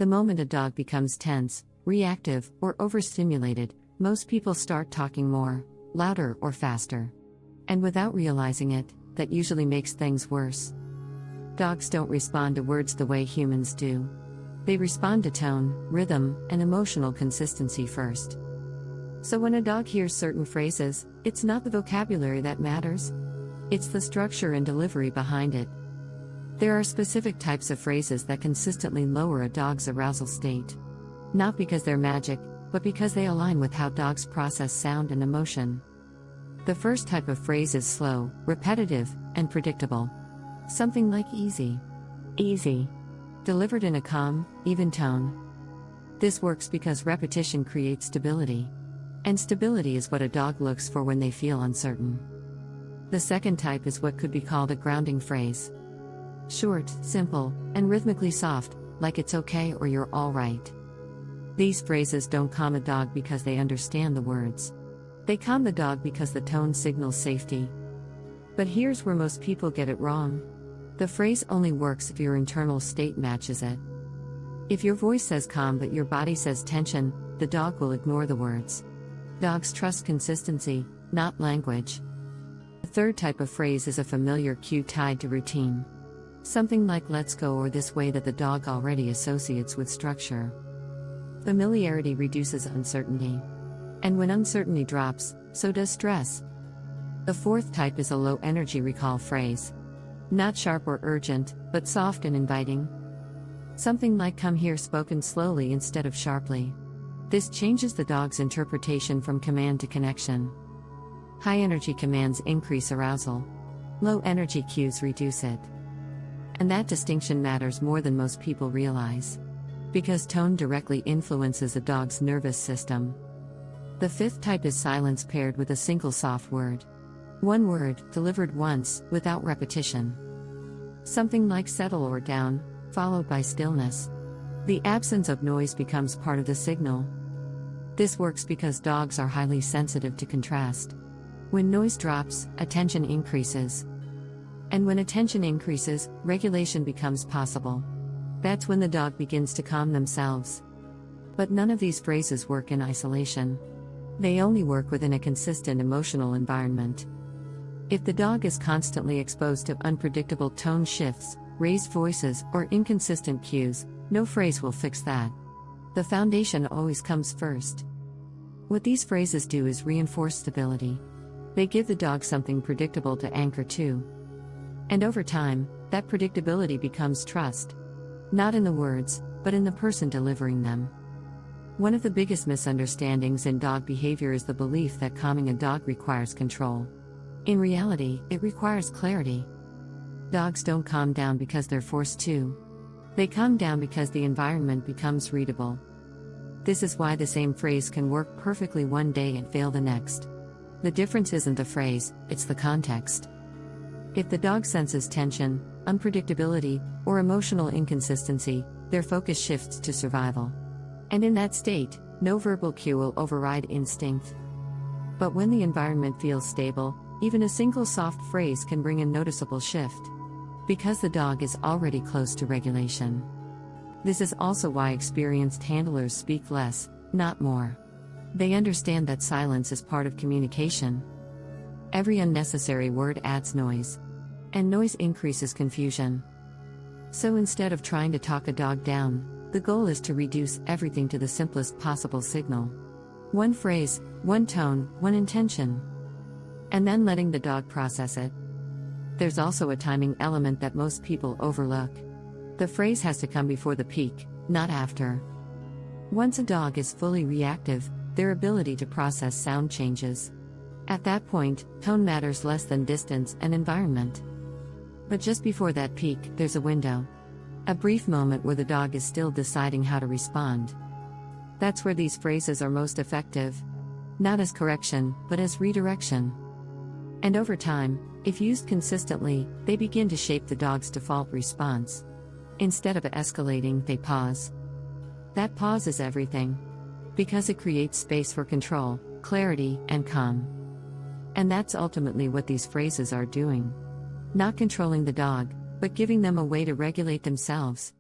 The moment a dog becomes tense, reactive, or overstimulated, most people start talking more, louder, or faster. And without realizing it, that usually makes things worse. Dogs don't respond to words the way humans do. They respond to tone, rhythm, and emotional consistency first. So when a dog hears certain phrases, it's not the vocabulary that matters. It's the structure and delivery behind it. There are specific types of phrases that consistently lower a dog's arousal state. Not because they're magic, but because they align with how dogs process sound and emotion. The first type of phrase is slow, repetitive, and predictable. Something like easy. Easy. Delivered in a calm, even tone. This works because repetition creates stability. And stability is what a dog looks for when they feel uncertain. The second type is what could be called a grounding phrase. Short, simple, and rhythmically soft, like it's okay or you're all right. These phrases don't calm a dog because they understand the words. They calm the dog because the tone signals safety. But here's where most people get it wrong. The phrase only works if your internal state matches it. If your voice says calm but your body says tension, the dog will ignore the words. Dogs trust consistency, not language. The third type of phrase is a familiar cue tied to routine. Something like let's go or this way that the dog already associates with structure. Familiarity reduces uncertainty. And when uncertainty drops, so does stress. The fourth type is a low-energy recall phrase. Not sharp or urgent, but soft and inviting. Something like come here spoken slowly instead of sharply. This changes the dog's interpretation from command to connection. High-energy commands increase arousal. Low-energy cues reduce it. And that distinction matters more than most people realize. Because tone directly influences a dog's nervous system. The fifth type is silence paired with a single soft word. One word, delivered once, without repetition. Something like settle or down, followed by stillness. The absence of noise becomes part of the signal. This works because dogs are highly sensitive to contrast. When noise drops, attention increases. And when attention increases, regulation becomes possible. That's when the dog begins to calm themselves. But none of these phrases work in isolation. They only work within a consistent emotional environment. If the dog is constantly exposed to unpredictable tone shifts, raised voices, or inconsistent cues, no phrase will fix that. The foundation always comes first. What these phrases do is reinforce stability. They give the dog something predictable to anchor to. And over time, that predictability becomes trust. Not in the words, but in the person delivering them. One of the biggest misunderstandings in dog behavior is the belief that calming a dog requires control. In reality, it requires clarity. Dogs don't calm down because they're forced to. They calm down because the environment becomes readable. This is why the same phrase can work perfectly one day and fail the next. The difference isn't the phrase, it's the context. If the dog senses tension, unpredictability, or emotional inconsistency, their focus shifts to survival. And in that state, no verbal cue will override instinct. But when the environment feels stable, even a single soft phrase can bring a noticeable shift. Because the dog is already close to regulation. This is also why experienced handlers speak less, not more. They understand that silence is part of communication. Every unnecessary word adds noise. And noise increases confusion. So instead of trying to talk a dog down, the goal is to reduce everything to the simplest possible signal. One phrase, one tone, one intention. And then letting the dog process it. There's also a timing element that most people overlook. The phrase has to come before the peak, not after. Once a dog is fully reactive, their ability to process sound changes. At that point, tone matters less than distance and environment. But just before that peak, there's a window. A brief moment where the dog is still deciding how to respond. That's where these phrases are most effective. Not as correction, but as redirection. And over time, if used consistently, they begin to shape the dog's default response. Instead of escalating, they pause. That pause is everything. Because it creates space for control, clarity, and calm. And that's ultimately what these phrases are doing. Not controlling the dog, but giving them a way to regulate themselves.